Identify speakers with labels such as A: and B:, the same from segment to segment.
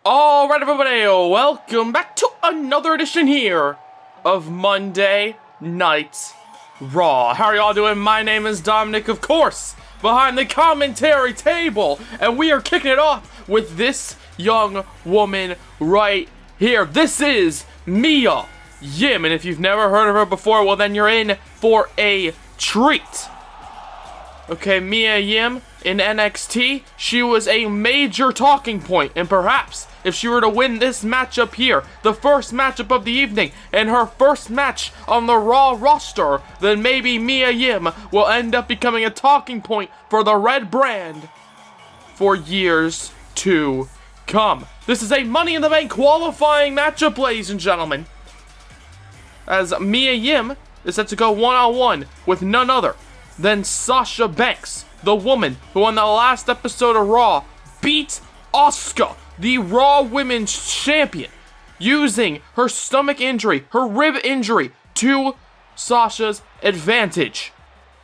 A: Alright everybody, welcome back to another edition here of Monday Night Raw. How are y'all doing? My name is Dominic, of course, behind the commentary table, and we are kicking it off with this young woman right here. This is Mia Yim, and if you've never heard of her before, well then you're in for a treat. Okay, Mia Yim in NXT, she was a major talking point, and perhaps if she were to win this matchup here, the first matchup of the evening, and her first match on the Raw roster, then maybe Mia Yim will end up becoming a talking point for the red brand for years to come. This is a Money in the Bank qualifying matchup, ladies and gentlemen, as Mia Yim is set to go one-on-one with none other than Sasha Banks, the woman who on the last episode of Raw beat Asuka, the Raw Women's Champion, using her stomach injury, her rib injury, to Sasha's advantage.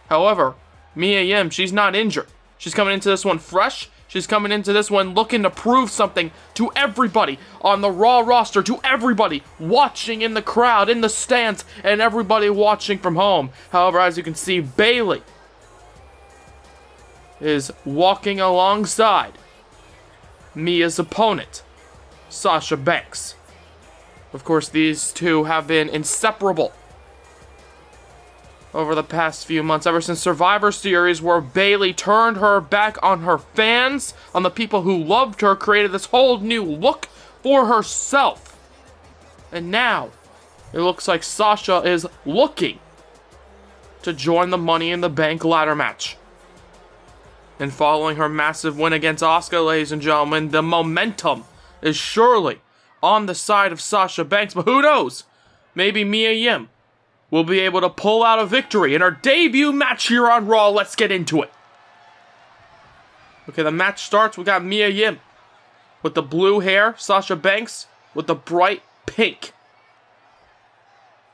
A: However, Mia Yim, she's not injured. She's coming into this one fresh. She's coming into this one looking to prove something to everybody on the Raw roster, to everybody watching in the crowd, in the stands, and everybody watching from home. However, as you can see, Bayley is walking alongside Mia's opponent, Sasha Banks. Of course, these two have been inseparable over the past few months, ever since Survivor Series, where Bayley turned her back on her fans, on the people who loved her, created this whole new look for herself. And now, it looks like Sasha is looking to join the Money in the Bank ladder match. And following her massive win against Asuka, ladies and gentlemen, the momentum is surely on the side of Sasha Banks. But who knows? Maybe Mia Yim will be able to pull out a victory in her debut match here on Raw. Let's get into it. Okay, the match starts. We got Mia Yim with the blue hair, Sasha Banks with the bright pink.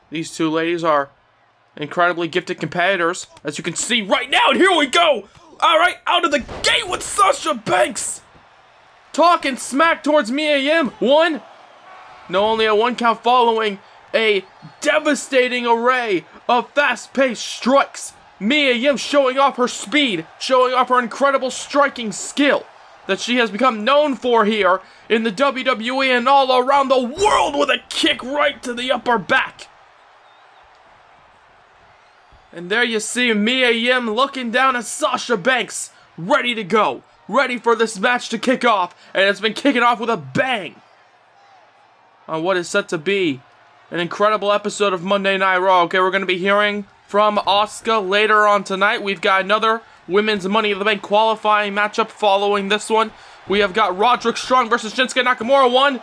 A: These two ladies are incredibly gifted competitors, as you can see right now. And here we go. All right, out of the gate with Sasha Banks, talking smack towards Mia Yim. Only a one count following a devastating array of fast-paced strikes. Mia Yim showing off her speed, showing off her incredible striking skill that she has become known for here in the WWE and all around the world, with a kick right to the upper back. And there you see Mia Yim looking down at Sasha Banks, ready to go, ready for this match to kick off, and it's been kicking off with a bang on what is set to be an incredible episode of Monday Night Raw. Okay, we're going to be hearing from Asuka later on tonight. We've got another Women's Money in the Bank qualifying matchup following this one. We have got Roderick Strong versus Shinsuke Nakamura.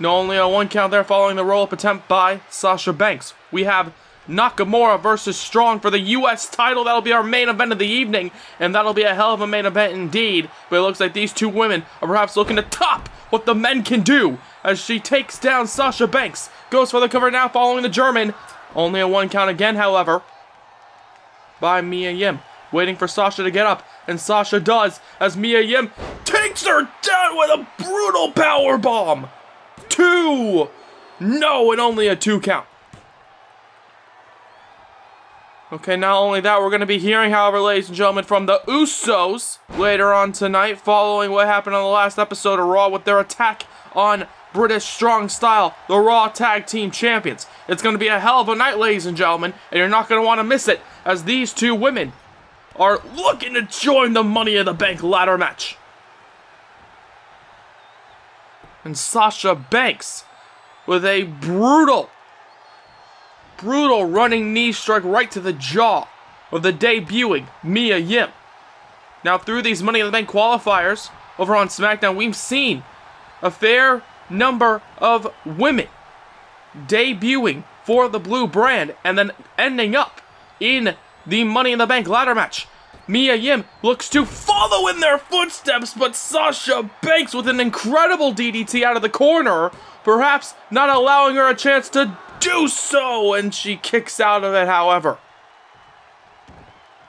A: Only a one count there following the roll-up attempt by Sasha Banks. We have Nakamura versus Strong for the U.S. title. That'll be our main event of the evening, and that'll be a hell of a main event indeed. But it looks like these two women are perhaps looking to top what the men can do, as she takes down Sasha Banks. Goes for the cover now following the German. Only a one count again, however, by Mia Yim. Waiting for Sasha to get up, and Sasha does, as Mia Yim takes her down with a brutal powerbomb. 2! No, and only a 2 count. Okay, not only that, we're going to be hearing, however, ladies and gentlemen, from the Usos later on tonight, following what happened on the last episode of Raw with their attack on British Strong Style, the Raw Tag Team Champions. It's going to be a hell of a night, ladies and gentlemen, and you're not going to want to miss it, as these two women are looking to join the Money in the Bank ladder match. And Sasha Banks with a brutal running knee strike right to the jaw of the debuting Mia Yim. Now, through these Money in the Bank qualifiers over on SmackDown, we've seen a fair number of women debuting for the blue brand and then ending up in the Money in the Bank ladder match. Mia Yim looks to follow in their footsteps, but Sasha Banks with an incredible DDT out of the corner, perhaps not allowing her a chance to do so, and she kicks out of it, however.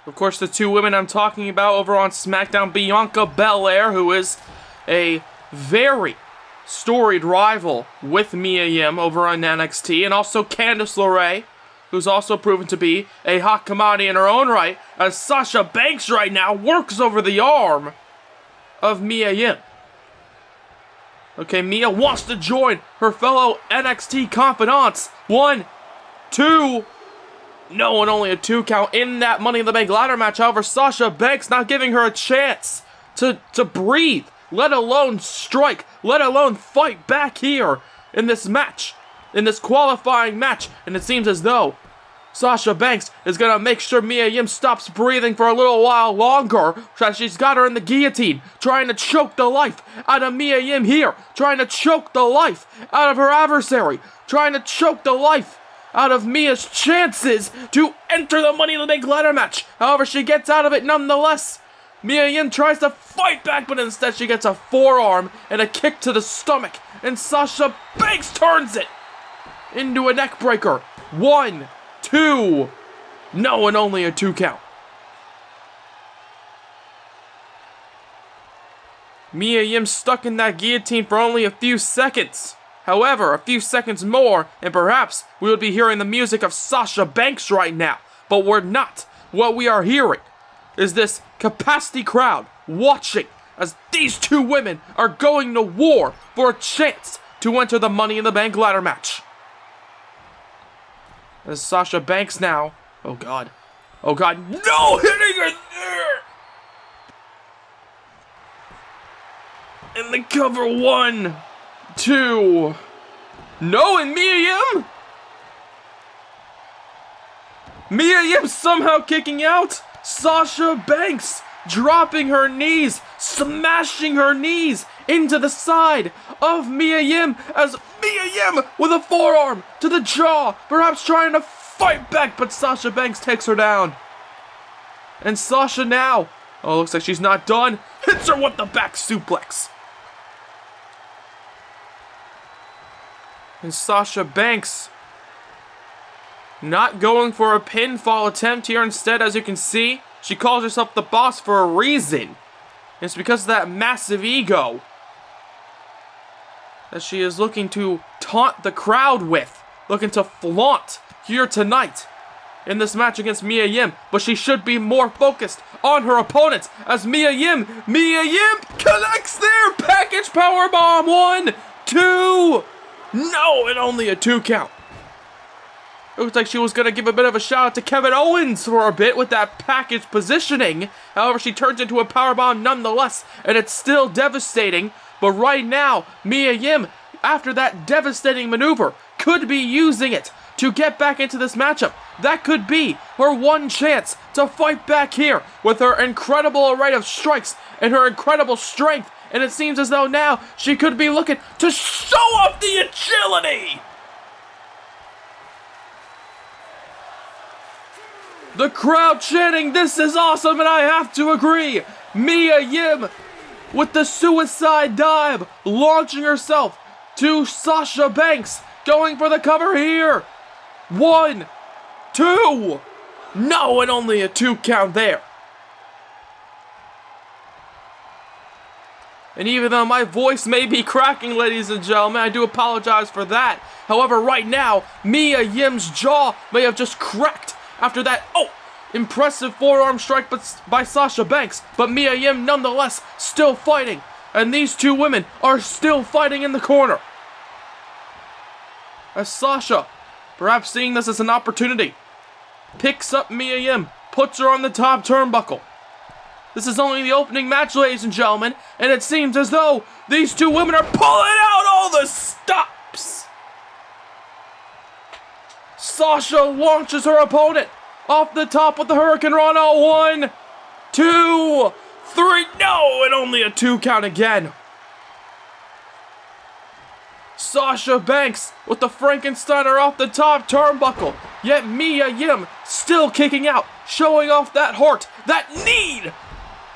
A: Of course, the two women I'm talking about over on SmackDown, Bianca Belair, who is a very storied rival with Mia Yim over on NXT, and also Candice LeRae, who's also proven to be a hot commodity in her own right, as Sasha Banks right now works over the arm of Mia Yim. Okay, Mia wants to join her fellow NXT confidants. 1, 2. No, and only a 2 count in that Money in the Bank ladder match. However, Sasha Banks not giving her a chance to breathe, let alone strike, let alone fight back here in this match, in this qualifying match. And it seems as though Sasha Banks is going to make sure Mia Yim stops breathing for a little while longer. She's got her in the guillotine, trying to choke the life out of Mia Yim here, trying to choke the life out of her adversary, trying to choke the life out of Mia's chances to enter the Money in the Bank ladder match. However, she gets out of it nonetheless. Mia Yim tries to fight back, but instead she gets a forearm and a kick to the stomach, and Sasha Banks turns it into a neck breaker. 1, 2. No, and only a 2 count. Mia Yim stuck in that guillotine for only a few seconds. However, a few seconds more, and perhaps we would be hearing the music of Sasha Banks right now. But we're not. What we are hearing is this capacity crowd watching as these two women are going to war for a chance to enter the Money in the Bank ladder match. As Sasha Banks now, oh god, no, hitting her there! In the cover, 1, 2, no, and Mia Yim? Mia Yim somehow kicking out. Sasha Banks dropping her knees, smashing her knees into the side of Mia Yim, as Mia Yim with a forearm to the jaw, perhaps trying to fight back, but Sasha Banks takes her down. And Sasha now, oh, looks like she's not done, hits her with the back suplex. And Sasha Banks not going for a pinfall attempt here. Instead, as you can see, she calls herself the boss for a reason. It's because of that massive ego that she is looking to taunt the crowd with, looking to flaunt here tonight in this match against Mia Yim. But she should be more focused on her opponents, as Mia Yim connects there. Package powerbomb. 1, 2. No, and only a 2 count. It looks like she was going to give a bit of a shout out to Kevin Owens for a bit with that package positioning. However, she turns into a powerbomb nonetheless, and it's still devastating. But right now, Mia Yim, after that devastating maneuver, could be using it to get back into this matchup. That could be her one chance to fight back here with her incredible array of strikes and her incredible strength. And it seems as though now she could be looking to show off the agility. The crowd chanting, "This is awesome," and I have to agree. Mia Yim with the suicide dive, launching herself to Sasha Banks, going for the cover here. 1, 2. No, and only a 2 count there. And even though my voice may be cracking, ladies and gentlemen, I do apologize for that. However, right now, Mia Yim's jaw may have just cracked after that, impressive forearm strike by Sasha Banks. But Mia Yim, nonetheless, still fighting. And these two women are still fighting in the corner. As Sasha, perhaps seeing this as an opportunity, picks up Mia Yim, puts her on the top turnbuckle. This is only the opening match, ladies and gentlemen, and it seems as though these two women are pulling out all the stops. Sasha launches her opponent off the top with the Hurricane Rana. 1, 2, 3. No, and only a 2 count again. Sasha Banks with the Frankensteiner off the top turnbuckle. Yet Mia Yim still kicking out, showing off that heart, that need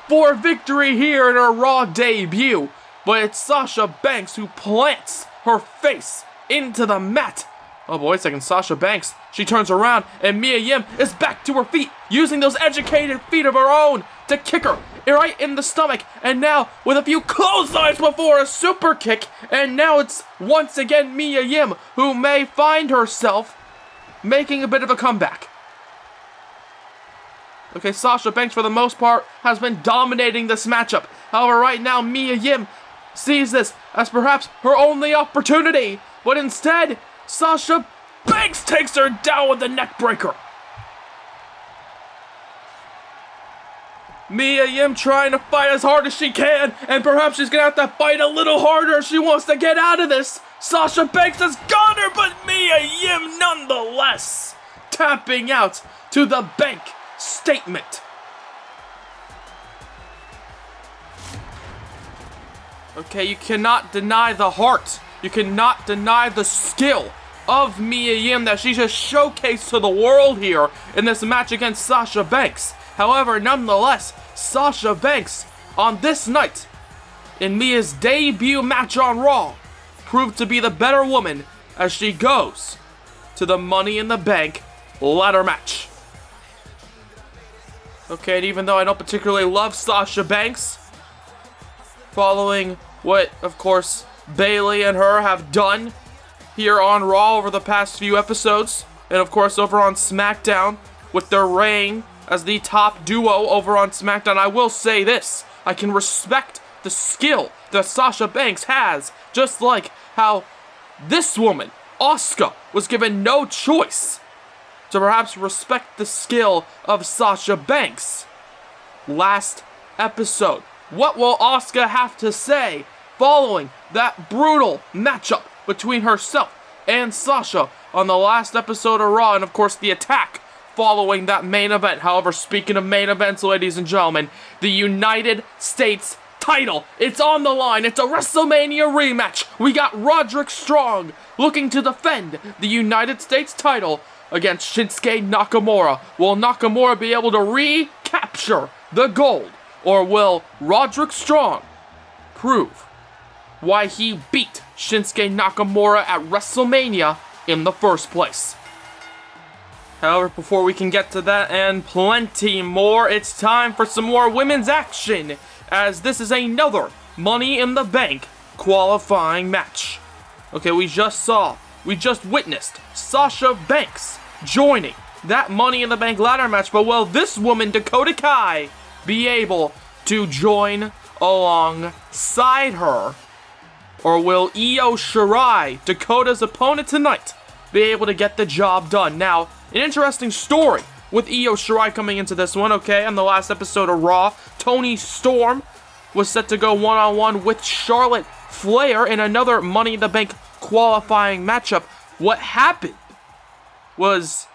A: for victory here in her Raw debut. But it's Sasha Banks who plants her face into the mat. Oh boy, wait a second, Sasha Banks, she turns around and Mia Yim is back to her feet, using those educated feet of her own to kick her right in the stomach. And now, with a few clotheslines before a super kick, and now it's once again Mia Yim who may find herself making a bit of a comeback. Okay, Sasha Banks, for the most part, has been dominating this matchup. However, right now, Mia Yim sees this as perhaps her only opportunity. But instead, Sasha Banks takes her down with the neck breaker. Mia Yim trying to fight as hard as she can, and perhaps she's gonna have to fight a little harder if she wants to get out of this. Sasha Banks has got her, but Mia Yim nonetheless tapping out to the bank statement. Okay, you cannot deny the heart. You cannot deny the skill of Mia Yim that she just showcased to the world here in this match against Sasha Banks. However, nonetheless, Sasha Banks on this night in Mia's debut match on Raw proved to be the better woman as she goes to the Money in the Bank ladder match. Okay, and even though I don't particularly love Sasha Banks, following what, of course, Bayley and her have done here on Raw over the past few episodes, and of course over on SmackDown with their reign as the top duo over on SmackDown, I will say this: I can respect the skill that Sasha Banks has, just like how this woman, Asuka, was given no choice to perhaps respect the skill of Sasha Banks last episode. What will Asuka have to say following that brutal matchup between herself and Sasha on the last episode of Raw, and of course the attack following that main event? However, speaking of main events, ladies and gentlemen, the United States title, it's on the line. It's a WrestleMania rematch. We got Roderick Strong looking to defend the United States title against Shinsuke Nakamura. Will Nakamura be able to recapture the gold, or will Roderick Strong prove why he beat Shinsuke Nakamura at WrestleMania in the first place? However, before we can get to that and plenty more, it's time for some more women's action, as this is another Money in the Bank qualifying match. Okay, we just witnessed Sasha Banks joining that Money in the Bank ladder match, but will this woman, Dakota Kai, be able to join alongside her? Or will Io Shirai, Dakota's opponent tonight, be able to get the job done? Now, an interesting story with Io Shirai coming into this one, okay? On the last episode of Raw, Toni Storm was set to go one-on-one with Charlotte Flair in another Money in the Bank qualifying matchup. What happened was,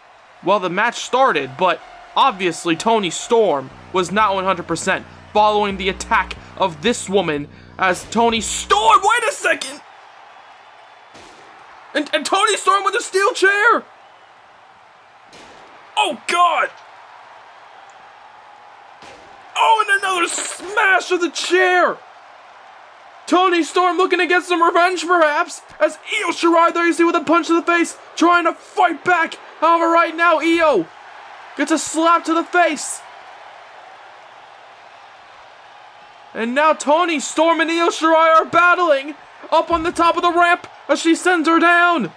A: well, the match started, but obviously Toni Storm was not 100% following the attack of this woman, as Toni Storm, wait a second! And Toni Storm with a steel chair! Oh, God! Oh, and another smash of the chair! Toni Storm looking to get some revenge, perhaps, as Io Shirai, there you see, with a punch to the face, trying to fight back. However, right now, Io gets a slap to the face. And now Toni Storm and Io Shirai are battling up on the top of the ramp as she sends her down.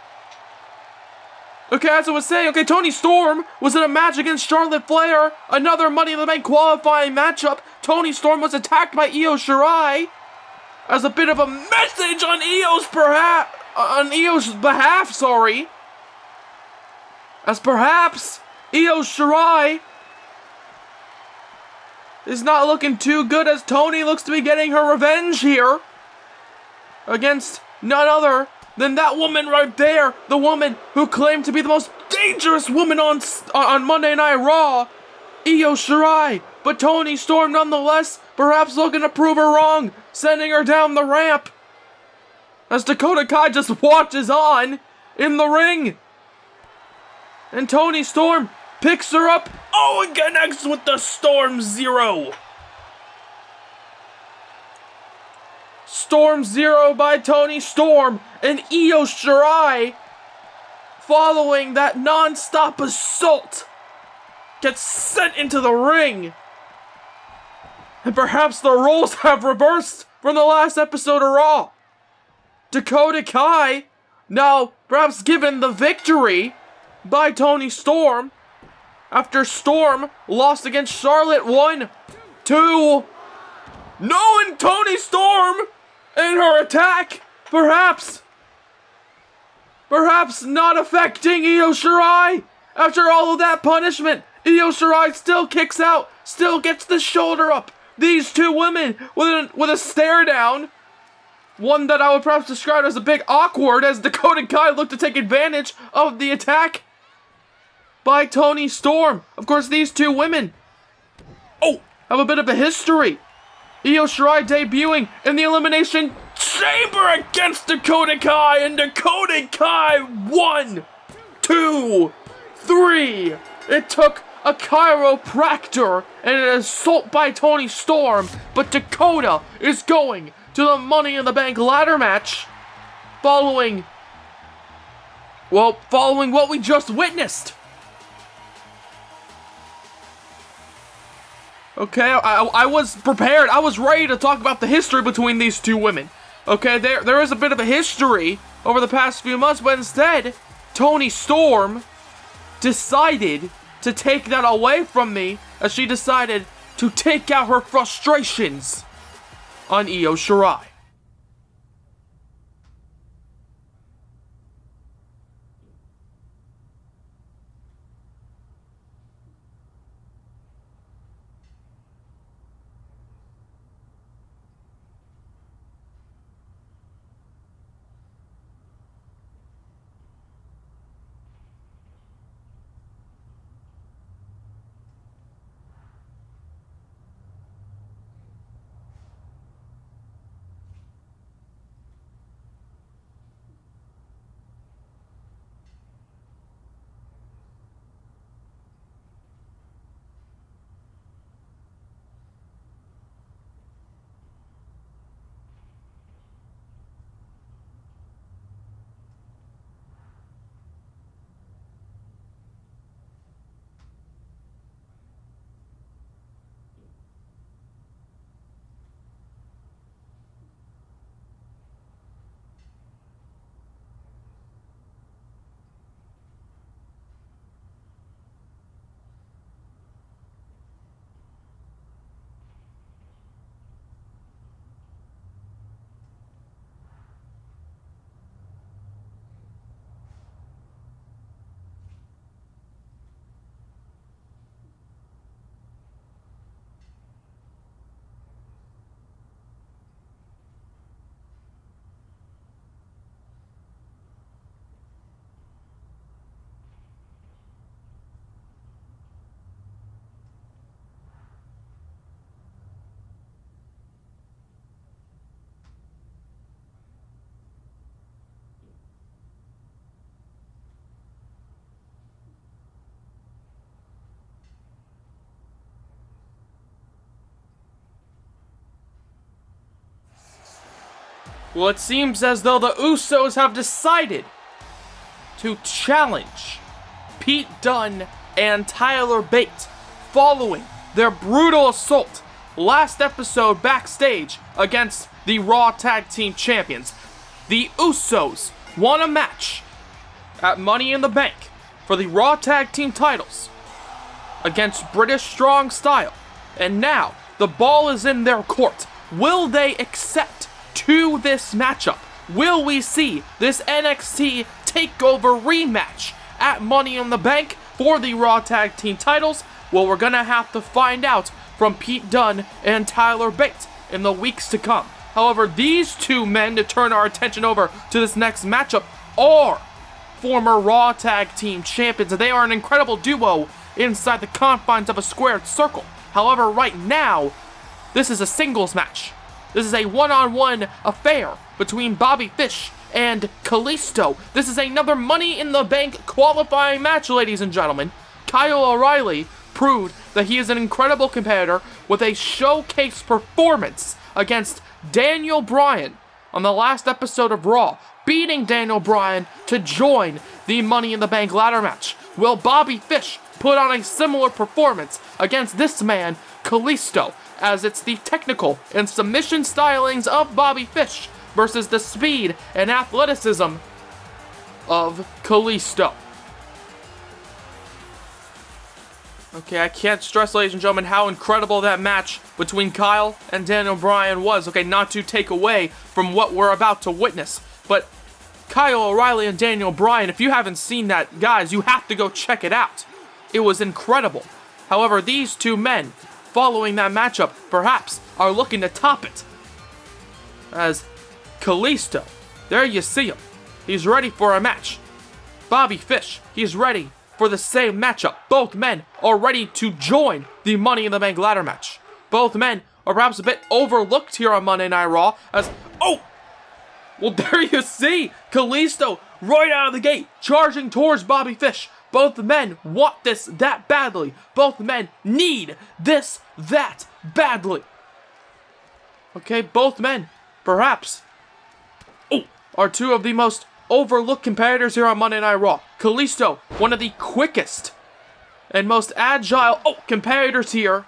A: Okay, as I was saying, okay, Toni Storm was in a match against Charlotte Flair, another Money in the Bank qualifying matchup. Toni Storm was attacked by Io Shirai as a bit of a message on Io's behalf, sorry. As perhaps Io Shirai is not looking too good, as Toni looks to be getting her revenge here against none other than that woman right there, the woman who claimed to be the most dangerous woman on Monday Night Raw, Io Shirai. But Toni Storm nonetheless, perhaps looking to prove her wrong, sending her down the ramp as Dakota Kai just watches on in the ring. And Toni Storm picks her up, oh, and connects with the Storm Zero. Storm Zero by Toni Storm, and Io Shirai, following that non-stop assault, gets sent into the ring. And perhaps the roles have reversed from the last episode of Raw. Dakota Kai, now perhaps given the victory by Toni Storm, after Storm lost against Charlotte 1-2. Knowing Toni Storm and her attack, perhaps not affecting Io Shirai. After all of that punishment, Io Shirai still kicks out, still gets the shoulder up. These two women with a stare down. One that I would perhaps describe as a bit awkward, as Dakota Kai looked to take advantage of the attack by Toni Storm. Of course, these two women have a bit of a history. Io Shirai debuting in the Elimination Chamber against Dakota Kai, and Dakota Kai 1, 2, 3. It took a chiropractor and an assault by Toni Storm, but Dakota is going to the Money in the Bank ladder match following what we just witnessed. Okay, I was prepared. I was ready to talk about the history between these two women. Okay, there is a bit of a history over the past few months, but instead, Toni Storm decided to take that away from me, as she decided to take out her frustrations on Io Shirai. Well, it seems as though the Usos have decided to challenge Pete Dunne and Tyler Bate following their brutal assault last episode backstage against the Raw Tag Team Champions. The Usos won a match at Money in the Bank for the Raw Tag Team titles against British Strong Style, and now the ball is in their court. Will they accept to this matchup? Will we see this NXT TakeOver rematch at Money in the Bank for the Raw Tag Team titles? Well, we're gonna have to find out from Pete Dunne and Tyler Bate in the weeks to come. However, these two men, to turn our attention over to this next matchup, are former Raw Tag Team champions, and they are an incredible duo inside the confines of a squared circle. However, right now, this is a singles match. This is a one-on-one affair between Bobby Fish and Kalisto. This is another Money in the Bank qualifying match, ladies and gentlemen. Kyle O'Reilly proved that he is an incredible competitor with a showcase performance against Daniel Bryan on the last episode of Raw, beating Daniel Bryan to join the Money in the Bank ladder match. Will Bobby Fish put on a similar performance against this man, Kalisto, as it's the technical and submission stylings of Bobby Fish versus the speed and athleticism of Kalisto. Okay, I can't stress, ladies and gentlemen, how incredible that match between Kyle and Daniel Bryan was. Okay, not to take away from what we're about to witness, but Kyle O'Reilly and Daniel Bryan, if you haven't seen that, guys, you have to go check it out. It was incredible. However, these two men, following that matchup, perhaps are looking to top it. As Kalisto, there you see him. He's ready for a match. Bobby Fish, he's ready for the same matchup. Both men are ready to join the Money in the Bank ladder match. Both men are perhaps a bit overlooked here on Monday Night Raw as, oh! Well, there you see Kalisto right out of the gate, charging towards Bobby Fish. Both men want this that badly. Both men need this that badly. Okay, both men, perhaps, are two of the most overlooked competitors here on Monday Night Raw. Kalisto, one of the quickest and most agile competitors here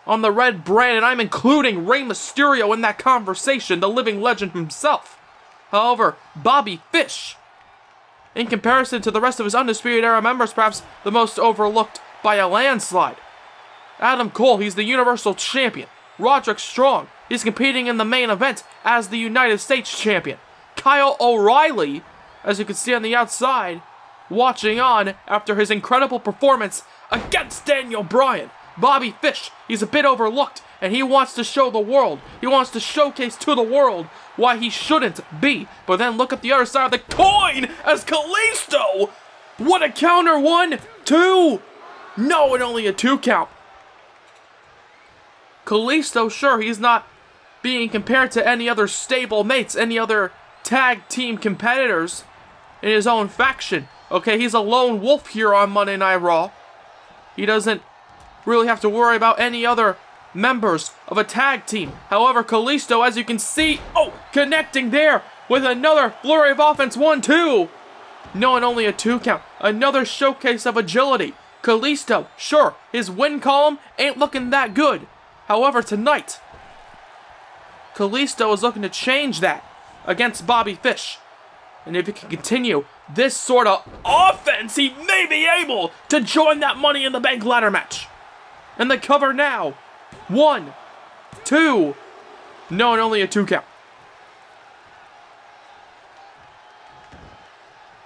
A: on the red brand, and I'm including Rey Mysterio in that conversation, the living legend himself. However, Bobby Fish, in comparison to the rest of his Undisputed Era members, perhaps the most overlooked by a landslide. Adam Cole, he's the Universal Champion. Roderick Strong, he's competing in the main event as the United States Champion. Kyle O'Reilly, as you can see on the outside, watching on after his incredible performance against Daniel Bryan. Bobby Fish, he's a bit overlooked, and he wants to show the world, he wants to showcase to the world why he shouldn't be. But then look at the other side of the coin as Kalisto! What a counter! 1, 2! No, and only a 2 count. Kalisto, sure, he's not being compared to any other stable mates, any other tag team competitors in his own faction. Okay, he's a lone wolf here on Monday Night Raw. He doesn't really have to worry about any other members of a tag team. However, Kalisto, as you can see, connecting there with another flurry of offense. 1, 2. No, and only a 2 count. Another showcase of agility. Kalisto, sure, his win column ain't looking that good. However, tonight, Kalisto is looking to change that against Bobby Fish. And if he can continue this sort of offense, he may be able to join that Money in the Bank ladder match. And the cover now. 1, 2. No, and only a 2 count.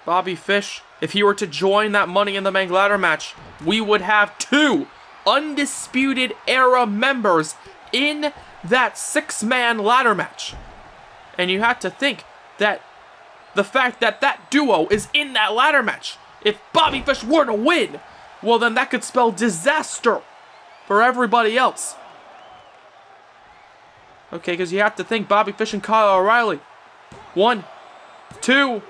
A: Bobby Fish, if he were to join that Money in the Bank ladder match, we would have 2 Undisputed Era members in that 6-man ladder match. And you have to think that the fact that that duo is in that ladder match, if Bobby Fish were to win, well then that could spell disaster for everybody else. Okay, because you have to think Bobby Fish and Kyle O'Reilly. 1, 2.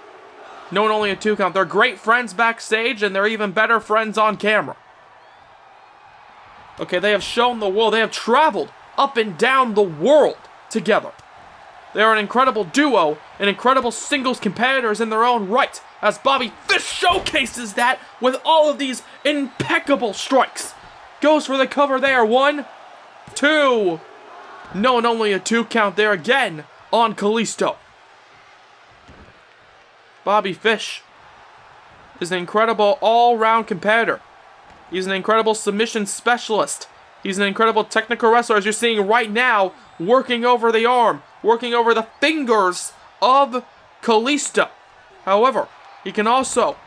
A: No, and only a 2 count. They're great friends backstage, and they're even better friends on camera. Okay, they have shown the world. They have traveled up and down the world together. They are an incredible duo, and incredible singles competitors in their own right, as Bobby Fish showcases that with all of these impeccable strikes. Goes for the cover there. 1, 2. No, and only a 2 count there again on Kalisto. Bobby Fish is an incredible all-round competitor. He's an incredible submission specialist. He's an incredible technical wrestler, as you're seeing right now, working over the arm, working over the fingers of Kalisto. However, he can also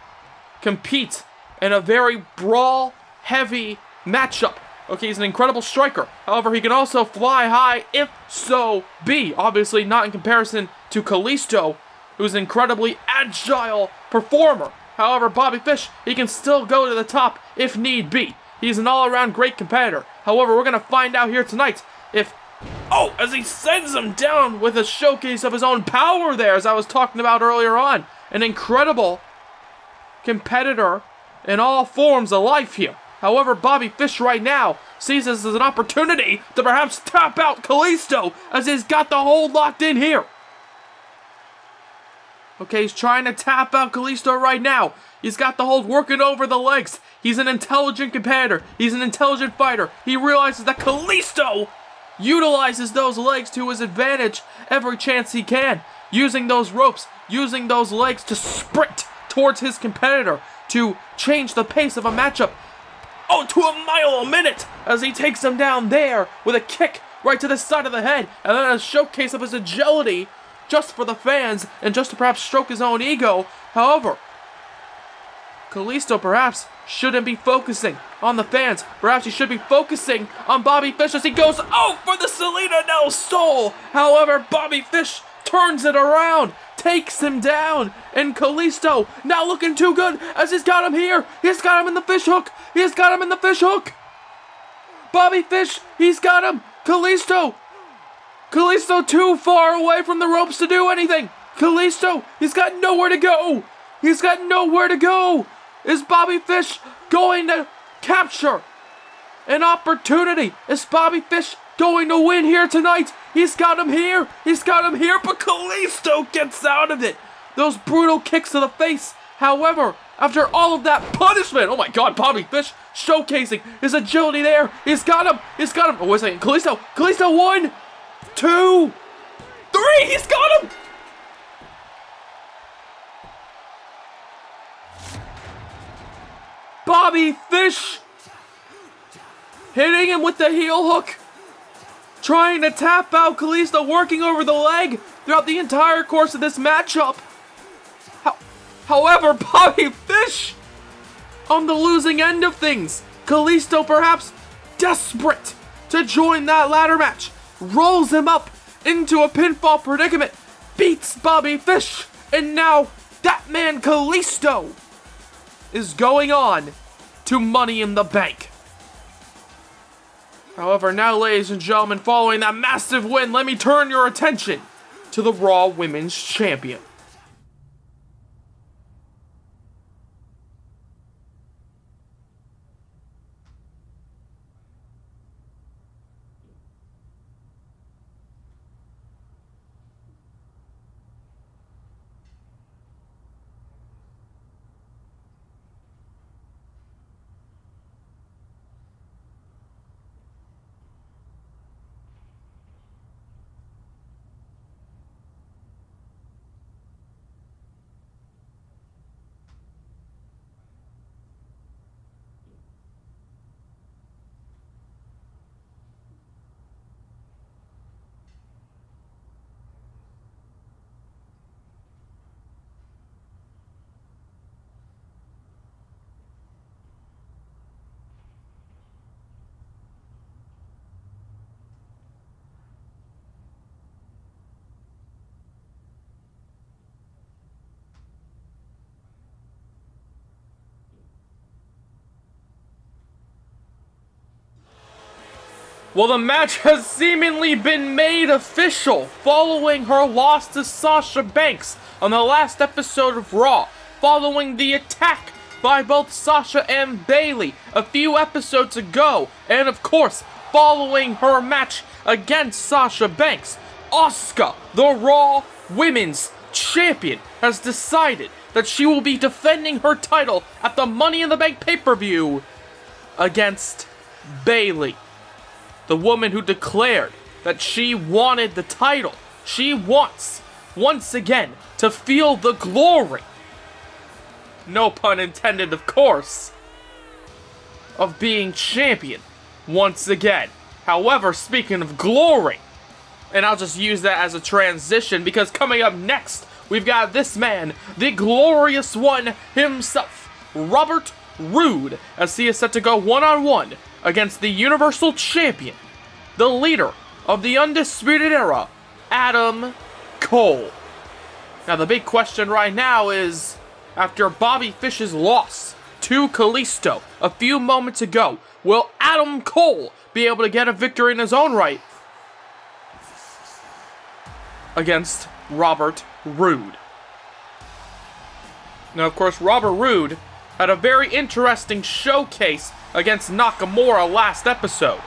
A: compete in a very brawl-heavy matchup. Okay, he's an incredible striker. However, he can also fly high if so be. Obviously, not in comparison to Kalisto, who's an incredibly agile performer. However, Bobby Fish, he can still go to the top if need be. He's an all-around great competitor. However, we're going to find out here tonight if... as he sends him down with a showcase of his own power there, as I was talking about earlier on. An incredible competitor in all forms of life here. However, Bobby Fish right now sees this as an opportunity to perhaps tap out Kalisto, as he's got the hold locked in here. Okay, he's trying to tap out Kalisto right now. He's got the hold working over the legs. He's an intelligent competitor. He's an intelligent fighter. He realizes that Kalisto utilizes those legs to his advantage every chance he can, using those ropes, using those legs to sprint towards his competitor to change the pace of a matchup. Oh, to a mile a minute as he takes him down there with a kick right to the side of the head, and then a showcase of his agility just for the fans and just to perhaps stroke his own ego. However, Kalisto perhaps shouldn't be focusing on the fans. Perhaps he should be focusing on Bobby Fish as he goes, oh, for the Selena del Sol. However, Bobby Fish turns it around, takes him down, and Kalisto not looking too good as he's got him here. He's got him in the fish hook. He's got him in the fish hook. Bobby Fish, he's got him. Kalisto too far away from the ropes to do anything. Kalisto, he's got nowhere to go. He's got nowhere to go. Is Bobby Fish going to capture an opportunity? Is Bobby Fish going to win here tonight? He's got him here. He's got him here, but Kalisto gets out of it. Those brutal kicks to the face. However, after all of that punishment, oh my God, Bobby Fish showcasing his agility there. He's got him. He's got him. Oh, wait a second. Kalisto 1, 2, 3. He's got him. Bobby Fish hitting him with the heel hook, trying to tap out Kalisto, working over the leg throughout the entire course of this matchup. However, Bobby Fish on the losing end of things. Kalisto perhaps desperate to join that ladder match, rolls him up into a pinfall predicament, beats Bobby Fish, and now that man Kalisto is going on to Money in the Bank. However, now, ladies and gentlemen, following that massive win, let me turn your attention to the Raw Women's Champion. Well, the match has seemingly been made official following her loss to Sasha Banks on the last episode of Raw, following the attack by both Sasha and Bayley a few episodes ago, and of course, following her match against Sasha Banks. Asuka, the Raw Women's Champion, has decided that she will be defending her title at the Money in the Bank pay-per-view against Bayley. The woman who declared that she wanted the title. She wants, once again, to feel the glory, no pun intended of course, of being champion once again. However, speaking of glory, and I'll just use that as a transition because coming up next, we've got this man, the glorious one himself, Robert Roode, as he is set to go one-on-one against the Universal Champion, the leader of the Undisputed Era, Adam Cole. Now the big question right now is, after Bobby Fish's loss to Kalisto a few moments ago, will Adam Cole be able to get a victory in his own right against Robert Roode? Now, of course, Robert Roode had a very interesting showcase against Nakamura last episode,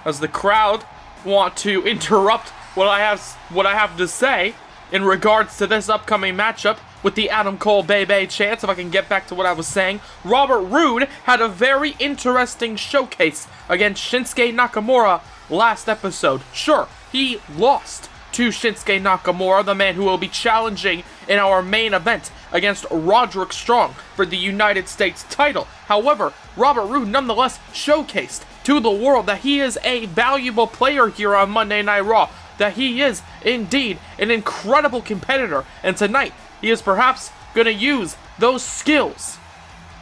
A: as the crowd want to interrupt what I have to say in regards to this upcoming matchup with the Adam Cole Bebe chance, if I can get back to what I was saying. Robert Roode had a very interesting showcase against Shinsuke Nakamura last episode. Sure, he lost to Shinsuke Nakamura, the man who will be challenging in our main event against Roderick Strong for the United States title. However, Robert Roode nonetheless showcased to the world that he is a valuable player here on Monday Night Raw, that he is indeed an incredible competitor, and tonight he is perhaps going to use those skills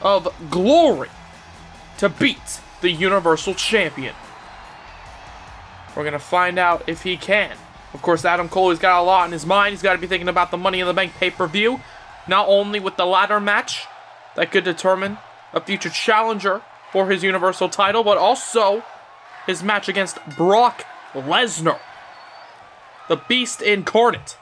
A: of glory to beat the Universal Champion. We're going to find out if he can. Of course, Adam Cole has got a lot in his mind. He's got to be thinking about the Money in the Bank pay-per-view, not only with the ladder match that could determine a future challenger for his Universal title, but also his match against Brock Lesnar, the Beast Incarnate.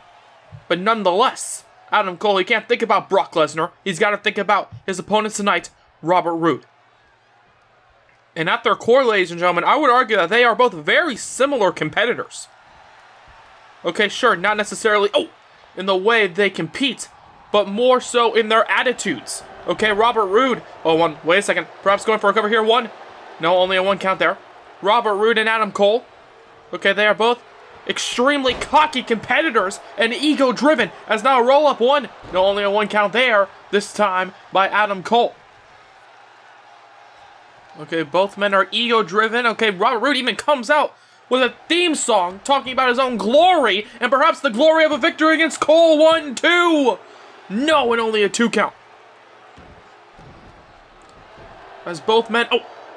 A: But nonetheless, Adam Cole, he can't think about Brock Lesnar. He's got to think about his opponent tonight, Robert Roode. And at their core, ladies and gentlemen, I would argue that they are both very similar competitors. Okay, sure, not necessarily, in the way they compete, but more so in their attitudes. Okay, Robert Roode, wait a second, perhaps going for a cover here, one. No, only a one count there. Robert Roode and Adam Cole. Okay, they are both extremely cocky competitors and ego-driven, as now a roll-up one. No, only a one count there, this time by Adam Cole. Okay, both men are ego-driven. Okay, Robert Roode even comes out with a theme song talking about his own glory, and perhaps the glory of a victory against Cole. 1, 2. No, and only a 2 count. As both men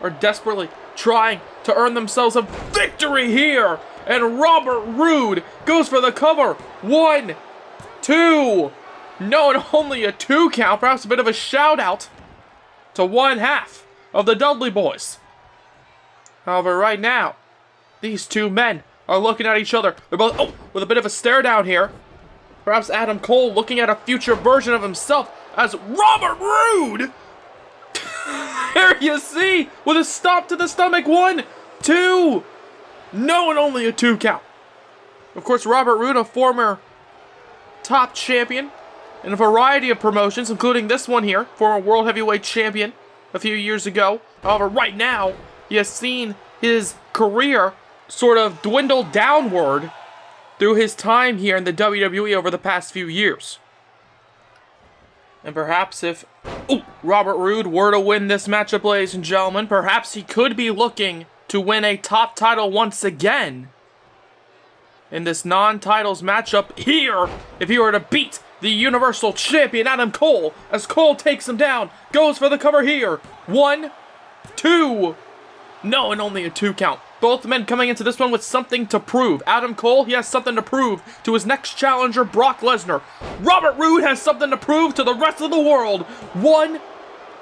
A: are desperately trying to earn themselves a victory here. And Robert Roode goes for the cover. 1, 2. No, and only a 2 count. Perhaps a bit of a shout out to one half of the Dudley Boys. However, right now, these two men are looking at each other. They're both, with a bit of a stare down here. Perhaps Adam Cole looking at a future version of himself as Robert Roode. Here you see, with a stop to the stomach. 1, 2. No, and only a 2 count. Of course, Robert Roode, a former top champion in a variety of promotions, including this one here, former World Heavyweight Champion a few years ago. However, right now, he has seen his career sort of dwindle downward through his time here in the WWE over the past few years. And perhaps if Robert Roode were to win this matchup, ladies and gentlemen, perhaps he could be looking to win a top title once again in this non-titles matchup here, if he were to beat the Universal Champion Adam Cole, as Cole takes him down, goes for the cover here. 1, 2. No, and only a 2 count. Both men coming into this one with something to prove. Adam Cole, he has something to prove to his next challenger, Brock Lesnar. Robert Roode has something to prove to the rest of the world. 1,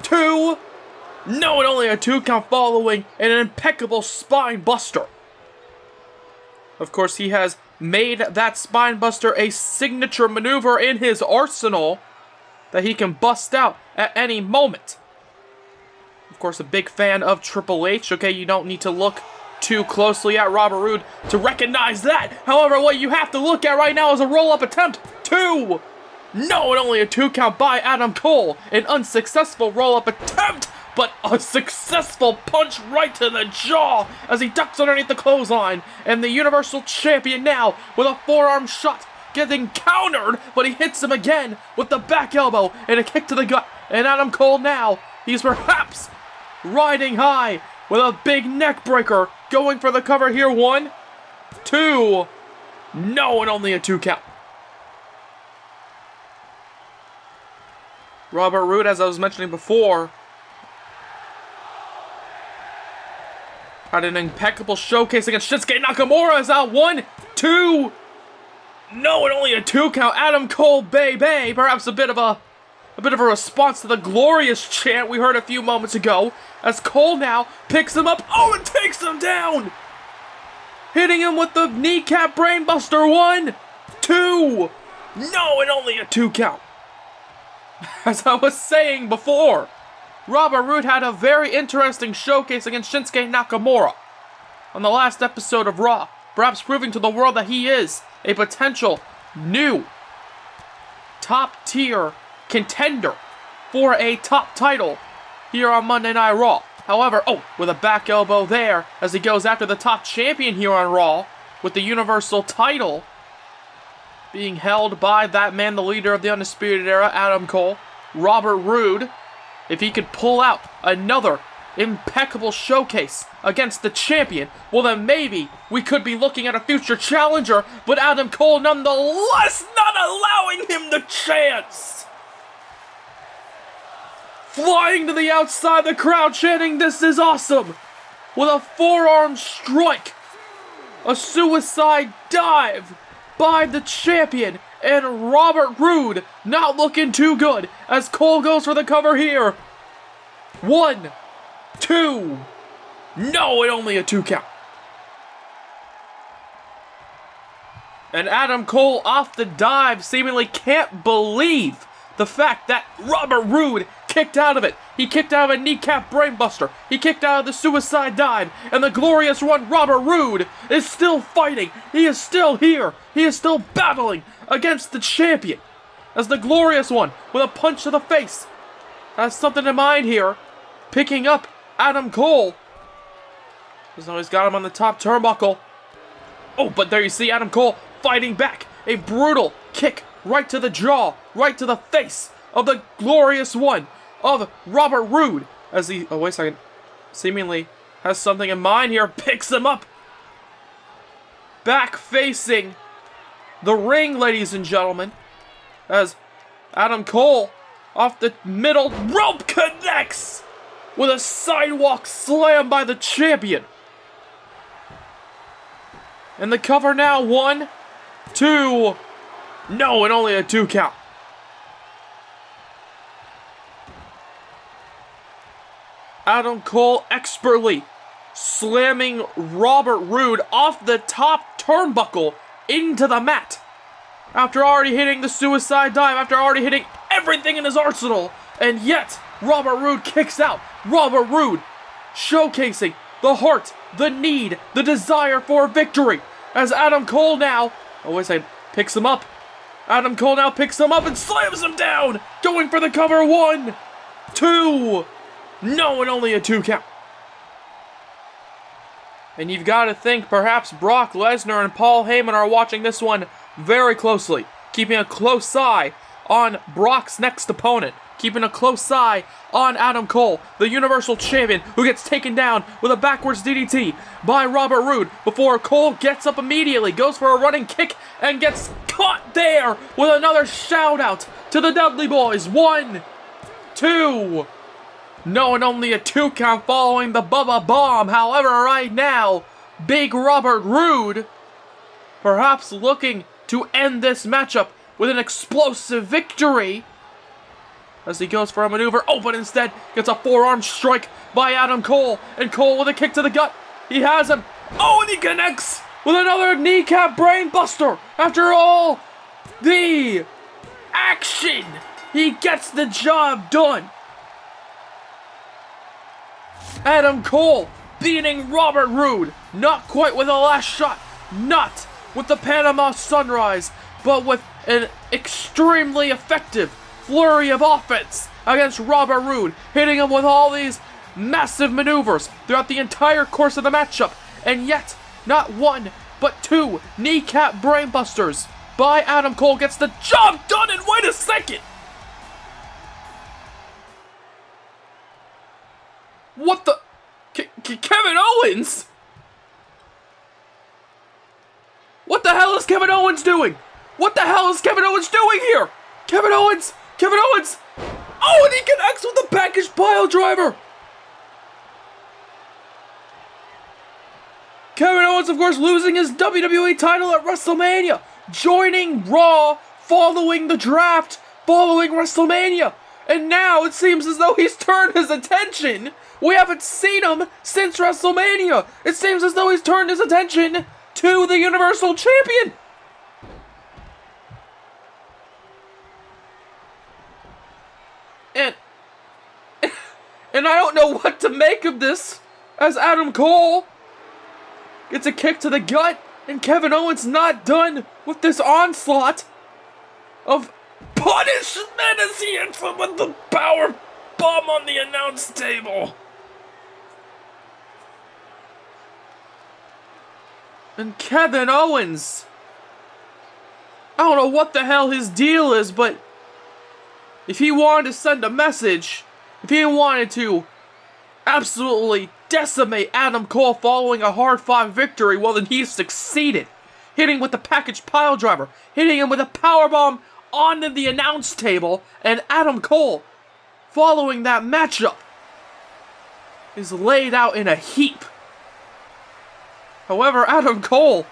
A: 2. No, and only a 2 count following an impeccable spine buster. Of course, he has made that spine buster a signature maneuver in his arsenal that he can bust out at any moment. Of course, a big fan of Triple H. Okay, you don't need to look too closely at Robert Roode to recognize that. However, what you have to look at right now is a roll-up attempt. 2. No, and only a 2 count by Adam Cole. An unsuccessful roll-up attempt, but a successful punch right to the jaw as he ducks underneath the clothesline. And the Universal Champion now with a forearm shot, getting countered, but he hits him again with the back elbow and a kick to the gut. And Adam Cole now, he's perhaps riding high with a big neck breaker, going for the cover here. 1, 2. No, and only a 2 count. Robert Roode, as I was mentioning before, had an impeccable showcase against Shinsuke Nakamura. Is out. 1, 2. No, and only a 2 count. Adam Cole, baby. Perhaps a bit of a response to the glorious chant we heard a few moments ago, as Cole now picks him up. And takes him down. Hitting him with the kneecap brainbuster. 1, 2. No, and only a 2 count. As I was saying before, Robert Roode had a very interesting showcase against Shinsuke Nakamura on the last episode of Raw, perhaps proving to the world that he is a potential new top tier contender for a top title here on Monday Night Raw. However, with a back elbow there as he goes after the top champion here on Raw with the Universal title being held by that man, the leader of the Undisputed Era, Adam Cole, Robert Roode. If he could pull out another impeccable showcase against the champion, well then maybe we could be looking at a future challenger, but Adam Cole nonetheless not allowing him the chance. Flying to the outside, the crowd chanting, "This is awesome!" with a forearm strike. A suicide dive by the champion, and Robert Roode not looking too good as Cole goes for the cover here. 1, 2, no, and only a 2 count. And Adam Cole off the dive seemingly can't believe the fact that Robert Roode kicked out of it. He kicked out of a kneecap brainbuster. He kicked out of the suicide dive. And the glorious one, Robert Roode, is still fighting. He is still here. He is still battling against the champion. As the glorious one, with a punch to the face, has something in mind here. Picking up Adam Cole. So he's got him on the top turnbuckle. But there you see Adam Cole fighting back. A brutal kick right to the jaw, right to the face of the glorious one of Robert Roode. As he, wait a second, seemingly has something in mind here, picks him up. Back facing the ring, ladies and gentlemen, as Adam Cole off the middle rope connects with a sidewalk slam by the champion. And the cover now, 1, 2, no, and only a 2 count. Adam Cole expertly slamming Robert Roode off the top turnbuckle into the mat. After already hitting the suicide dive, after already hitting everything in his arsenal, and yet Robert Roode kicks out. Robert Roode showcasing the heart, the need, the desire for victory. As Adam Cole now, picks him up. Adam Cole now picks him up and slams him down, going for the cover. 1, 2, no, and only a 2 count. And you've got to think perhaps Brock Lesnar and Paul Heyman are watching this one very closely, keeping a close eye on Brock's next opponent, keeping a close eye on Adam Cole, the Universal Champion, who gets taken down with a backwards DDT by Robert Roode before Cole gets up immediately, goes for a running kick, and gets caught there with another shout out to the Dudley Boys. 1, 2, no, and only a 2 count following the Bubba Bomb. However, right now, Big Robert Roode perhaps looking to end this matchup with an explosive victory as he goes for a maneuver, but instead gets a forearm strike by Adam Cole, and Cole with a kick to the gut. He has him. And he connects with another kneecap brainbuster. After all the action, he gets the job done. Adam Cole beating Robert Roode, not quite with a last shot, not with the Panama Sunrise, but with an extremely effective flurry of offense against Robert Roode, hitting him with all these massive maneuvers throughout the entire course of the matchup, and yet not 1 but 2 kneecap brainbusters by Adam Cole gets the job done. And wait a second, what the Kevin Owens? What the hell is Kevin Owens doing? What the hell is Kevin Owens doing here? Kevin Owens! And he connects with the package pile driver! Kevin Owens, of course, losing his WWE title at WrestleMania, joining Raw following the draft, following WrestleMania. And now it seems as though he's turned his attention. We haven't seen him since WrestleMania. It seems as though he's turned his attention to the Universal Champion. And I don't know what to make of this, as Adam Cole gets a kick to the gut, and Kevin Owens not done with this onslaught of punishment as he hits him with the power bomb on the announce table. And Kevin Owens, I don't know what the hell his deal is, but if he wanted to send a message, if he wanted to absolutely decimate Adam Cole following a hard-fought victory, well then he succeeded. Hitting with the package piledriver, hitting him with a powerbomb onto the announce table, and Adam Cole, following that matchup, is laid out in a heap. However, Adam Cole,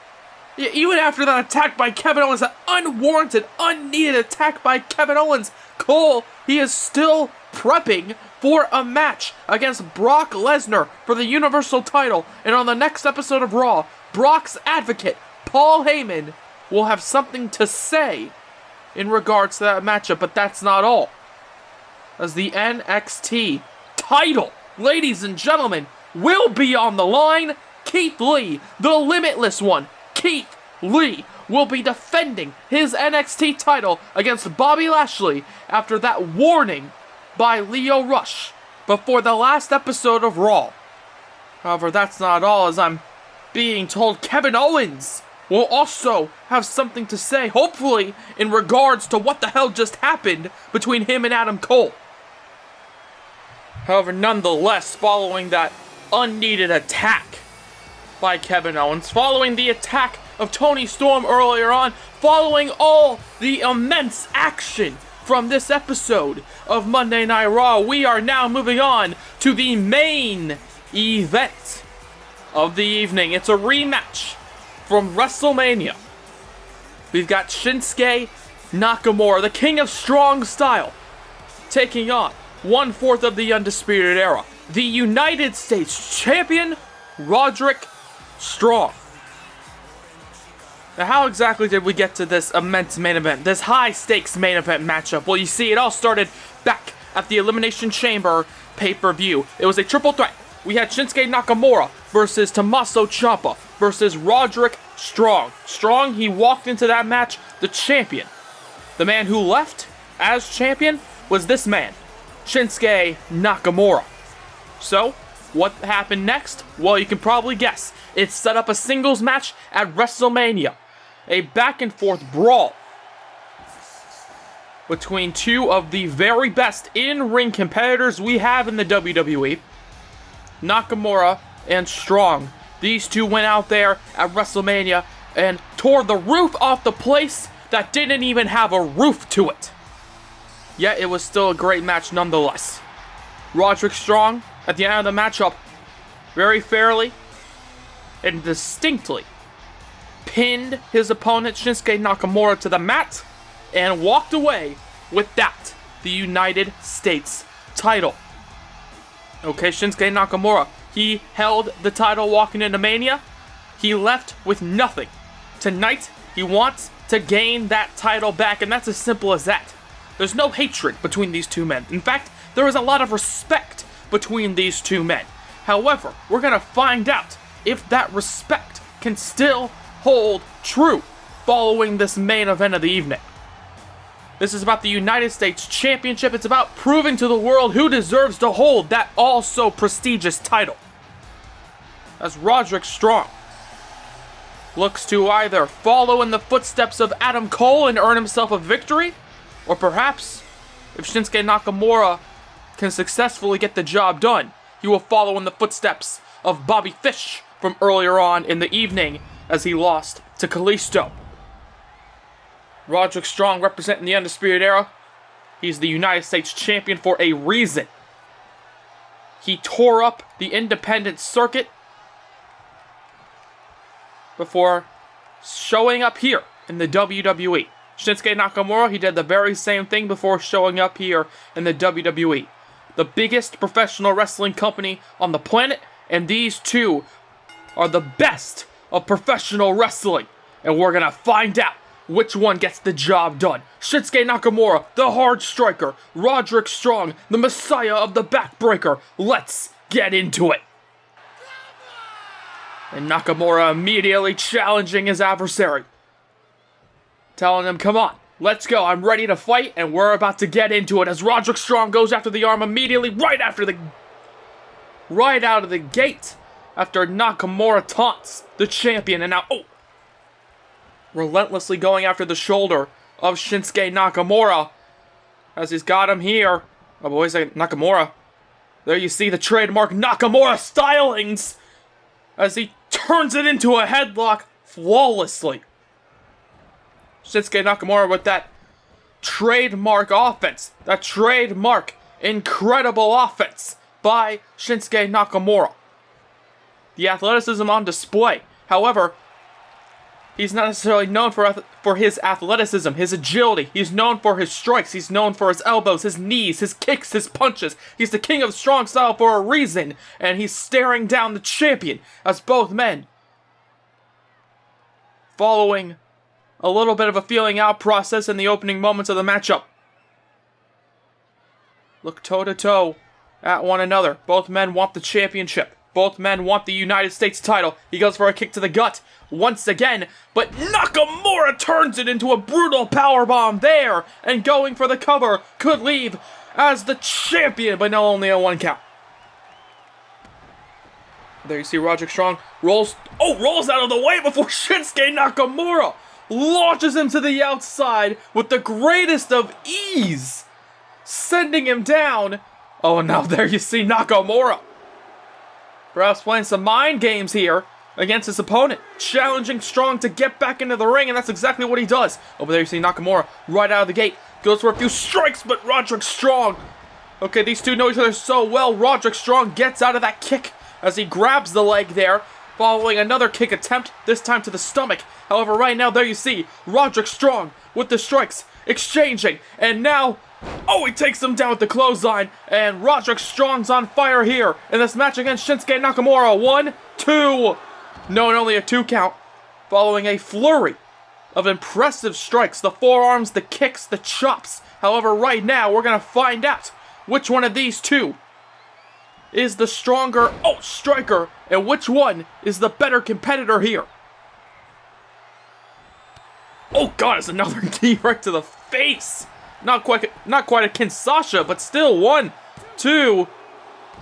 A: even after that attack by Kevin Owens, that unwarranted, unneeded attack by Kevin Owens, Cole, he is still prepping for a match against Brock Lesnar for the Universal title. And on the next episode of Raw, Brock's advocate, Paul Heyman, will have something to say in regards to that matchup, but that's not all. As the NXT title, ladies and gentlemen, will be on the line. Keith Lee, the limitless one, Keith Lee, will be defending his NXT title against Bobby Lashley after that warning by Lio Rush before the last episode of Raw. However, that's not all, as I'm being told Kevin Owens will also have something to say, hopefully in regards to what the hell just happened between him and Adam Cole. However, nonetheless, following that unneeded attack by Kevin Owens, following the attack of Toni Storm earlier on, following all the immense action from this episode of Monday Night Raw, we are now moving on to the main event of the evening. It's a rematch from WrestleMania. We've got Shinsuke Nakamura, the King of Strong Style, taking on 1/4 of the Undisputed Era, the United States Champion, Roderick Strong. Now, how exactly did we get to this immense main event, this high-stakes main event matchup? Well, you see, it all started back at the Elimination Chamber pay-per-view. It was a triple threat. We had Shinsuke Nakamura versus Tommaso Ciampa versus Roderick Strong. Strong, he walked into that match the champion. The man who left as champion was this man, Shinsuke Nakamura. So, what happened next? Well, you can probably guess. It set up a singles match at WrestleMania. A back-and-forth brawl between two of the very best in-ring competitors we have in the WWE, Nakamura and Strong. These two went out there at WrestleMania and tore the roof off the place that didn't even have a roof to it. Yet it was still a great match nonetheless. Roderick Strong, at the end of the matchup, very fairly and distinctly pinned his opponent Shinsuke Nakamura to the mat and walked away with that, the United States title. Okay, Shinsuke Nakamura, he held the title walking into Mania. He left with nothing. Tonight, he wants to gain that title back, and that's as simple as that. There's no hatred between these two men. In fact, there is a lot of respect between these two men. However, we're going to find out if that respect can still hold true following this main event of the evening. This is about the United States Championship. It's about proving to the world who deserves to hold that also prestigious title. As Roderick Strong looks to either follow in the footsteps of Adam Cole and earn himself a victory, or perhaps, if Shinsuke Nakamura can successfully get the job done, he will follow in the footsteps of Bobby Fish from earlier on in the evening as he lost to Kalisto. Roderick Strong representing the Undisputed Era. He's the United States Champion for a reason. He tore up the independent circuit before showing up here in the WWE. Shinsuke Nakamura, he did the very same thing before showing up here in the WWE. The biggest professional wrestling company on the planet, and these two are the best of professional wrestling. And we're gonna find out which one gets the job done. Shinsuke Nakamura, the hard striker. Roderick Strong, the messiah of the backbreaker. Let's get into it. And Nakamura immediately challenging his adversary. telling him, come on, let's go, I'm ready to fight, and we're about to get into it as Roderick Strong goes after the arm immediately, right out of the gate, after Nakamura taunts the champion, and now, relentlessly going after the shoulder of Shinsuke Nakamura, as he's got him here. Oh, but wait a second, Nakamura. There you see the trademark Nakamura stylings, as he turns it into a headlock flawlessly. Shinsuke Nakamura with that trademark offense, that trademark incredible offense by Shinsuke Nakamura. The athleticism on display. However, he's not necessarily known for his athleticism, his agility. He's known for his strikes. He's known for his elbows, his knees, his kicks, his punches. He's the king of strong style for a reason, and he's staring down the champion as both men, following a little bit of a feeling out process in the opening moments of the matchup, look toe-to-toe at one another. Both men want the championship. Both men want the United States title. He goes for a kick to the gut once again, but Nakamura turns it into a brutal powerbomb there, and going for the cover could leave as the champion, but no, only a 1 count. There you see Roderick Strong rolls out of the way before Shinsuke Nakamura launches him to the outside with the greatest of ease, sending him down. Oh, and now there you see Nakamura, perhaps playing some mind games here against his opponent, challenging Strong to get back into the ring, and that's exactly what he does. Over there you see Nakamura right out of the gate, goes for a few strikes, but Roderick Strong, okay, these two know each other so well. Roderick Strong gets out of that kick as he grabs the leg there, following another kick attempt, this time to the stomach. However, right now, there you see Roderick Strong with the strikes, exchanging, and now, he takes him down with the clothesline, and Roderick Strong's on fire here in this match against Shinsuke Nakamura. 1, 2, no, and only a 2 count, following a flurry of impressive strikes, the forearms, the kicks, the chops. However, right now, we're going to find out which one of these two is the stronger striker, and which one is the better competitor here. Oh god, it's another knee right to the face. Not quite akin Sasha, but still 1, 2,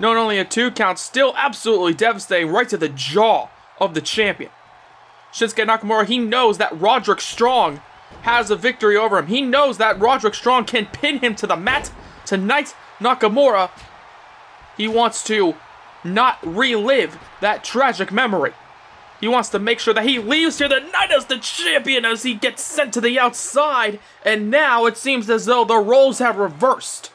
A: no, and only a 2 count, still absolutely devastating right to the jaw of the champion. Shinsuke Nakamura, he knows that Roderick Strong has a victory over him. He knows that Roderick Strong can pin him to the mat tonight. Nakamura, he wants to not relive that tragic memory. He wants to make sure that he leaves here tonight as the champion as he gets sent to the outside. And now it seems as though the roles have reversed.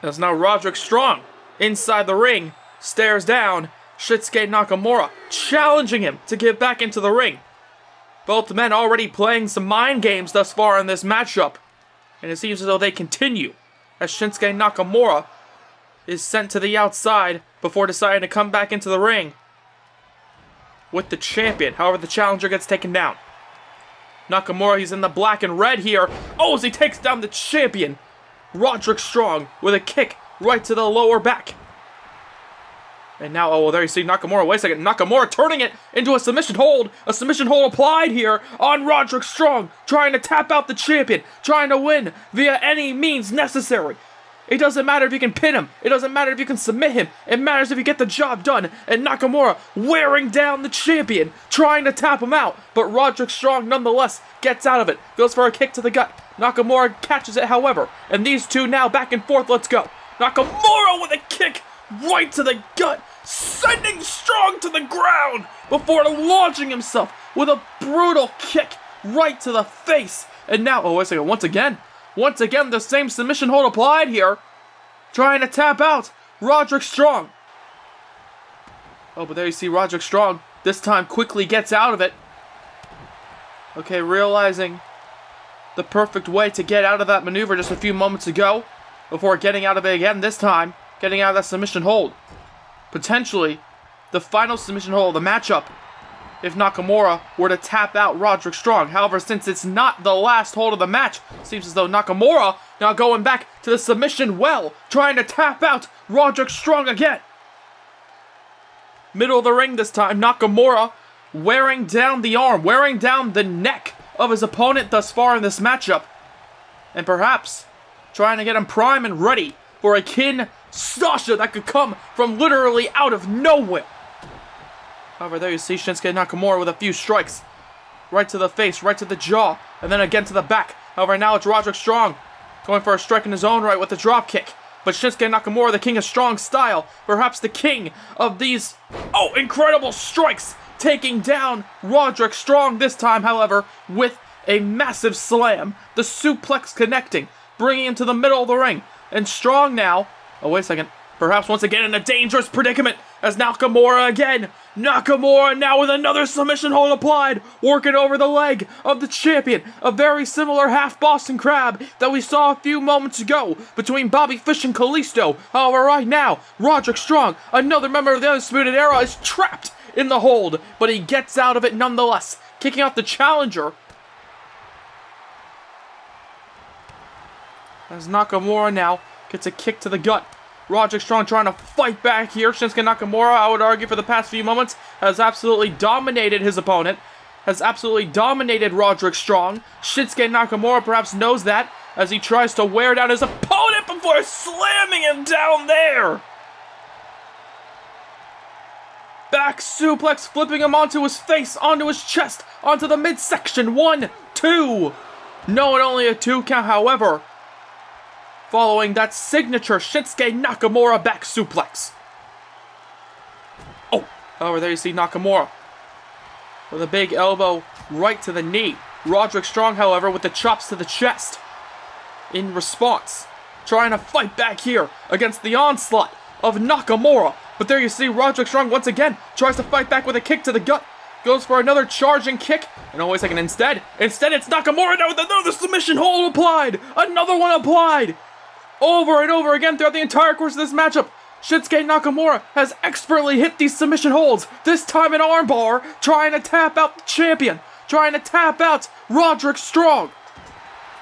A: As now Roderick Strong, inside the ring, stares down Shinsuke Nakamura, challenging him to get back into the ring. Both men already playing some mind games thus far in this matchup. And it seems as though they continue, as Shinsuke Nakamura is sent to the outside before deciding to come back into the ring with the champion. However, the challenger gets taken down. Nakamura, he's in the black and red here. As he takes down the champion, Roderick Strong, with a kick right to the lower back. And now, there you see Nakamura. Wait a second. Nakamura turning it into a submission hold. A submission hold applied here on Roderick Strong, trying to tap out the champion, trying to win via any means necessary. It doesn't matter if you can pin him. It doesn't matter if you can submit him. It matters if you get the job done. And Nakamura wearing down the champion, trying to tap him out. But Roderick Strong nonetheless gets out of it. Goes for a kick to the gut. Nakamura catches it, however. And these two now back and forth. Let's go. Nakamura with a kick right to the gut, sending Strong to the ground before launching himself with a brutal kick right to the face. And now, wait a second, once again, the same submission hold applied here, trying to tap out Roderick Strong. But there you see Roderick Strong, this time quickly gets out of it. Okay, realizing the perfect way to get out of that maneuver just a few moments ago, before getting out of it again this time, getting out of that submission hold. Potentially, the final submission hold of the matchup, if Nakamura were to tap out Roderick Strong. However, since it's not the last hold of the match, seems as though Nakamura now going back to the submission well, trying to tap out Roderick Strong again. Middle of the ring this time, Nakamura wearing down the arm, wearing down the neck of his opponent thus far in this matchup. And perhaps trying to get him prime and ready for a Sasha that could come from literally out of nowhere. However, there you see Shinsuke Nakamura with a few strikes. Right to the face, right to the jaw, and then again to the back. However, now it's Roderick Strong going for a strike in his own right with a drop kick. But Shinsuke Nakamura, the king of strong style, perhaps the king of these, incredible strikes, taking down Roderick Strong this time, however, with a massive slam. The suplex connecting, bringing him to the middle of the ring. And Strong now, wait a second, perhaps once again in a dangerous predicament as Nakamura again. Nakamura now with another submission hold applied, working over the leg of the champion. A very similar half Boston Crab that we saw a few moments ago between Bobby Fish and Kalisto. However, right now, Roderick Strong, another member of the Undisputed Era, is trapped in the hold, but he gets out of it nonetheless, kicking out the challenger. As Nakamura now gets a kick to the gut. Roderick Strong trying to fight back here. Shinsuke Nakamura, I would argue, for the past few moments, has absolutely dominated his opponent. Has absolutely dominated Roderick Strong. Shinsuke Nakamura perhaps knows that as he tries to wear down his opponent before slamming him down there. Back suplex, flipping him onto his face, onto his chest, onto the midsection. 1, 2. No, and only a 2 count, however. Following that signature Shinsuke Nakamura back suplex. However, there you see Nakamura with a big elbow right to the knee. Roderick Strong, however, with the chops to the chest in response. Trying to fight back here against the onslaught of Nakamura. But there you see Roderick Strong once again tries to fight back with a kick to the gut. Goes for another charging kick. And wait a second, instead it's Nakamura now with another submission hold applied. Another one applied. Over and over again throughout the entire course of this matchup. Shinsuke Nakamura has expertly hit these submission holds. This time an armbar, trying to tap out the champion. Trying to tap out Roderick Strong.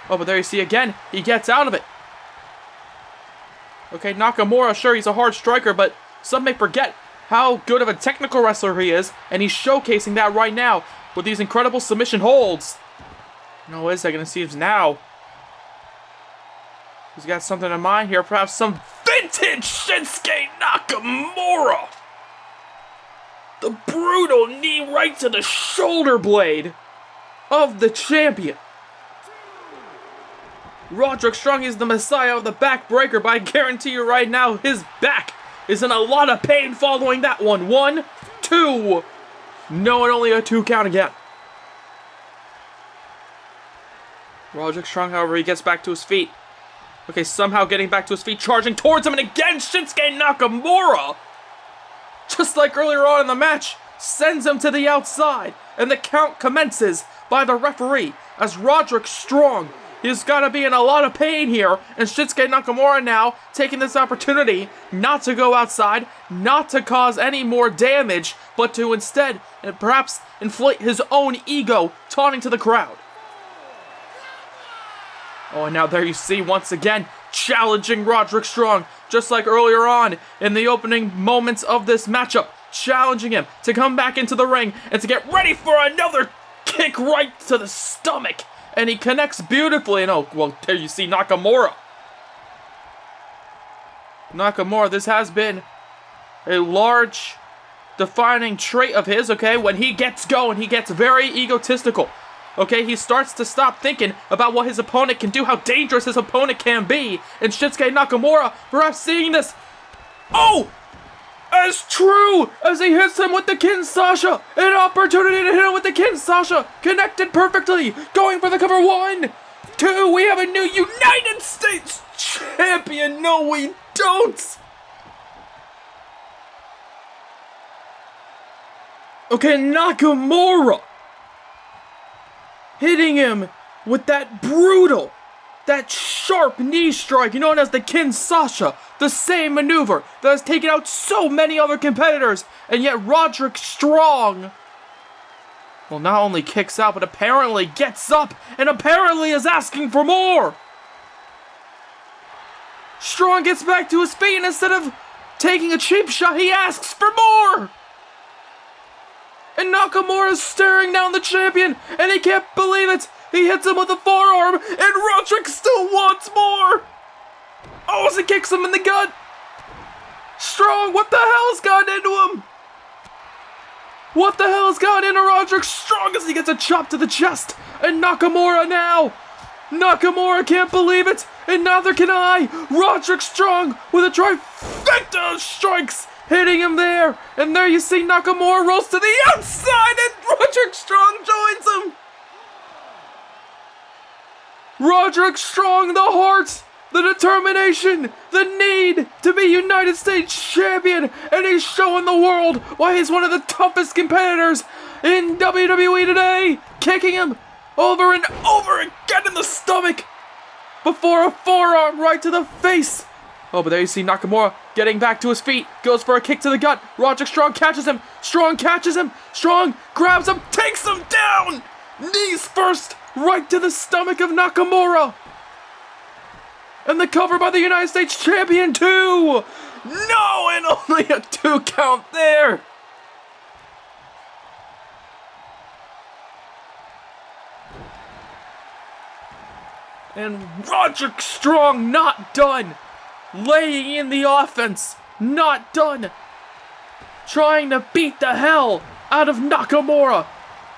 A: But there you see again, he gets out of it. Okay, Nakamura, sure, he's a hard striker, but some may forget how good of a technical wrestler he is, and he's showcasing that right now with these incredible submission holds. No, wait a second, it seems now he's got something in mind here, perhaps some vintage Shinsuke Nakamura. The brutal knee right to the shoulder blade of the champion. Roderick Strong is the messiah of the backbreaker, but I guarantee you right now, his back is in a lot of pain following that one. 1, 2. No, and only a 2 count again. Roderick Strong, however, he gets back to his feet. Okay, somehow getting back to his feet, charging towards him, and again, Shinsuke Nakamura, just like earlier on in the match, sends him to the outside, and the count commences by the referee, as Roderick Strong, he's got to be in a lot of pain here, and Shinsuke Nakamura now taking this opportunity not to go outside, not to cause any more damage, but to instead, and perhaps inflate his own ego, taunting to the crowd. And now there you see, once again, challenging Roderick Strong, just like earlier on in the opening moments of this matchup, challenging him to come back into the ring and to get ready for another kick right to the stomach. And he connects beautifully, and there you see Nakamura. Nakamura, this has been a large defining trait of his, okay? When he gets going, he gets very egotistical. Okay, he starts to stop thinking about what his opponent can do, how dangerous his opponent can be. And Shinsuke Nakamura, perhaps seeing this, as true as he hits him with the Sasha, an opportunity to hit him with the Sasha, connected perfectly, going for the cover. 1, 2, we have a new United States champion. No, we don't. Okay, Nakamura hitting him with that brutal, that sharp knee strike known as the Sasha. The same maneuver that has taken out so many other competitors, and yet Roderick Strong, well, not only kicks out, but apparently gets up, and apparently is asking for more. Strong gets back to his feet, and instead of taking a cheap shot, he asks for more. And Nakamura's staring down the champion, and he can't believe it. He hits him with a forearm, and Roderick still wants more. Oh, as he kicks him in the gut. Strong, what the hell's gotten into him? What the hell's gotten into Roderick Strong as he gets a chop to the chest? And Nakamura now. Nakamura can't believe it, and neither can I. Roderick Strong with a trifecta of strikes, hitting him there. And there you see Nakamura rolls to the outside, and Roderick Strong joins him. Roderick Strong, the heart, the determination, the need to be United States Champion, and he's showing the world why he's one of the toughest competitors in WWE today, kicking him over and over again in the stomach before a forearm right to the face. Oh, but there you see Nakamura getting back to his feet, goes for a kick to the gut. Roderick Strong catches him. Strong catches him. Strong grabs him, takes him down. Knees first, right to the stomach of Nakamura. And the cover by the United States Champion too. No, and only a 2 count there. And Roderick Strong not done. Laying in the offense. Not done. Trying to beat the hell out of Nakamura.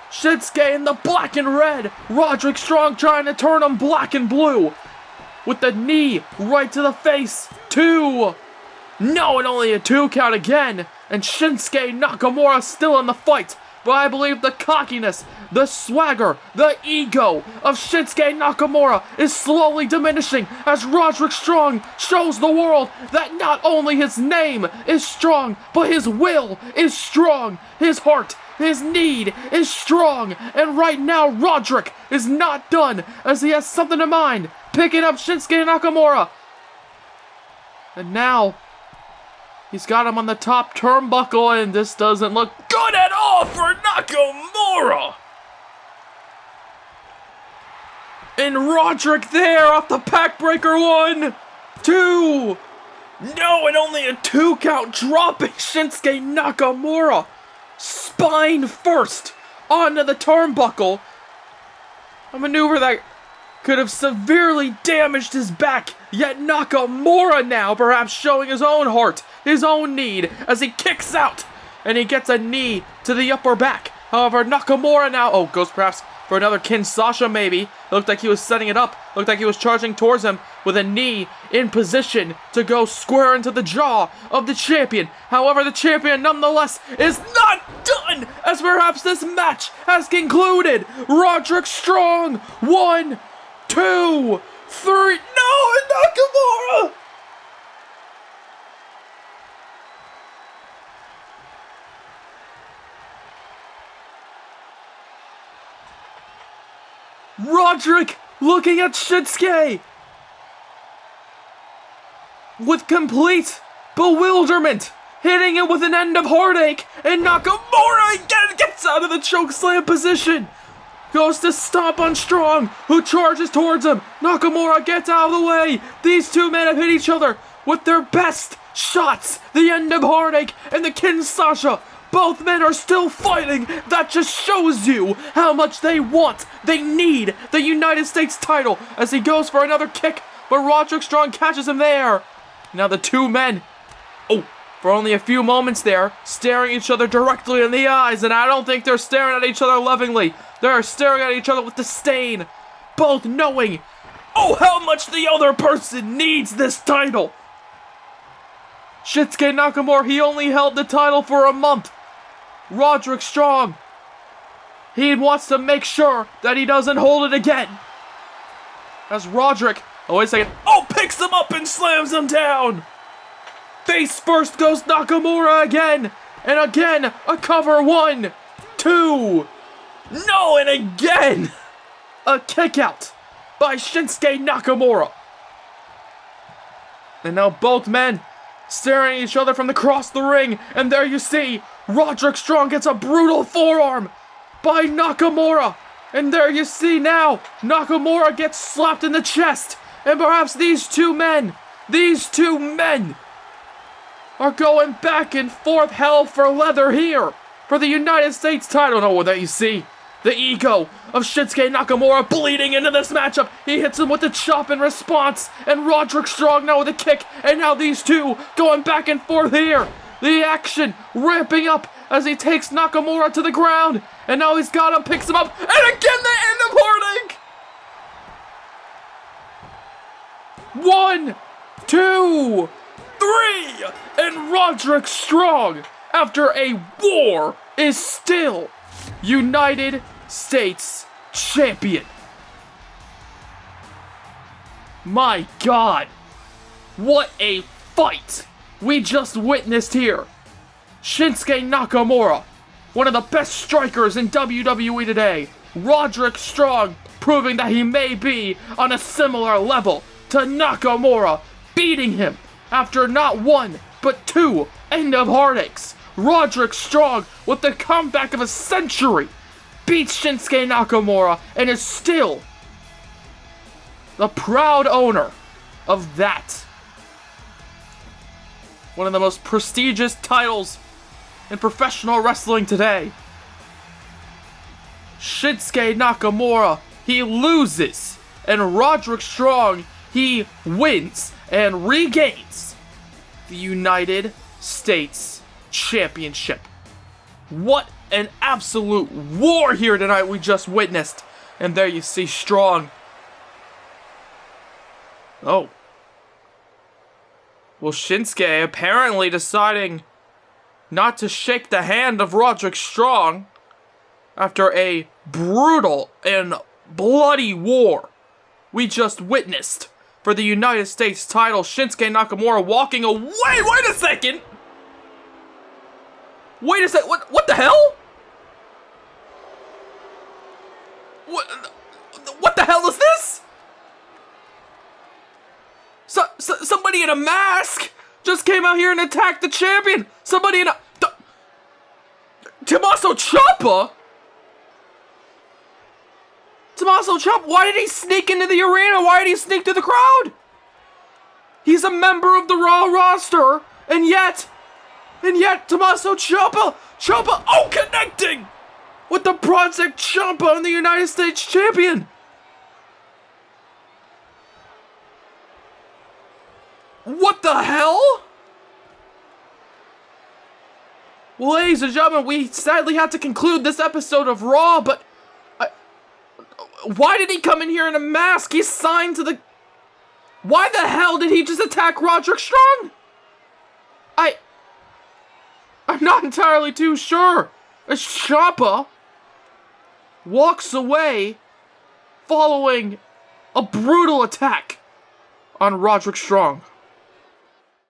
A: Shinsuke in the black and red. Roderick Strong trying to turn him black and blue. With the knee right to the face. 2. No, and only a 2 count again. And Shinsuke Nakamura still in the fight. But I believe the cockiness, the swagger, the ego of Shinsuke Nakamura is slowly diminishing as Roderick Strong shows the world that not only his name is strong, but his will is strong. His heart, his need is strong. And right now, Roderick is not done as he has something in mind. Picking up Shinsuke Nakamura. And now he's got him on the top turnbuckle, and this doesn't look good at all for Nakamura. And Roderick there off the backbreaker. 1, 2. No, and only a 2 count, dropping Shinsuke Nakamura spine first onto the turnbuckle. A maneuver that could have severely damaged his back, yet Nakamura now perhaps showing his own heart, his own need, as he kicks out, and he gets a knee to the upper back. However, Nakamura now, goes perhaps for another Kinshasa maybe. It looked like he was setting it up, looked like he was charging towards him with a knee in position to go square into the jaw of the champion. However, the champion nonetheless is not done, as perhaps this match has concluded. Roderick Strong, 1, 2, 3, no, and Nakamura! Roderick looking at Shinsuke with complete bewilderment, hitting it with an end of heartache, and Nakamura again gets out of the chokeslam position. Goes to stomp on Strong, who charges towards him. Nakamura gets out of the way. These two men have hit each other with their best shots. The end of heartache and the Kinshasa. Both men are still fighting. That just shows you how much they want, they need the United States title, as he goes for another kick, but Roderick Strong catches him there. Now the two men, for only a few moments there, staring each other directly in the eyes, and I don't think they're staring at each other lovingly. They're staring at each other with disdain, both knowing, how much the other person needs this title. Shinsuke Nakamura, he only held the title for a month. Roderick Strong, he wants to make sure that he doesn't hold it again. As Roderick, wait a second, picks him up and slams him down. Face first goes Nakamura again, and again, a cover. 1, 2, no, and again, a kick out by Shinsuke Nakamura. And now both men staring at each other from across the ring, and there you see Roderick Strong gets a brutal forearm by Nakamura, and there you see now Nakamura gets slapped in the chest, and perhaps these two men are going back and forth hell for leather here for the United States title. No, that you see the ego of Shinsuke Nakamura bleeding into this matchup. He hits him with a chop in response, and Roderick Strong now with a kick, and now these two going back and forth here. The action ramping up as he takes Nakamura to the ground, and now he's got him, picks him up, and again they end up parting. 1, 2, 3, and Roderick Strong, after a war, is still United States Champion. My God, what a fight we just witnessed here. Shinsuke Nakamura, one of the best strikers in WWE today. Roderick Strong proving that he may be on a similar level to Nakamura, beating him after not one, but two end of heartaches. Roderick Strong, with the comeback of a century, beats Shinsuke Nakamura and is still the proud owner of that. One of the most prestigious titles in professional wrestling today. Shinsuke Nakamura, he loses, and Roderick Strong, he wins and regains the United States Championship. What an absolute war here tonight we just witnessed. And there you see Strong. Oh. Well, Shinsuke apparently deciding not to shake the hand of Roderick Strong after a brutal and bloody war we just witnessed for the United States title. Shinsuke Nakamura walking away. Wait a second! Wait a sec. What the hell? What the hell is this? Somebody in a mask just came out here and attacked the champion. Somebody in a... Tommaso Ciampa? Tommaso Ciampa, why did he sneak into the arena? Why did he sneak through the crowd? He's a member of the Raw roster, and yet Tommaso Ciampa, connecting with the Project Ciampa and the United States Champion. What the hell? Well, ladies and gentlemen, we sadly have to conclude this episode of Raw, but why did he come in here in a mask? He's signed to the... Why the hell did he just attack Roderick Strong? I'm not entirely too sure. As Ciampa walks away following a brutal attack on Roderick Strong.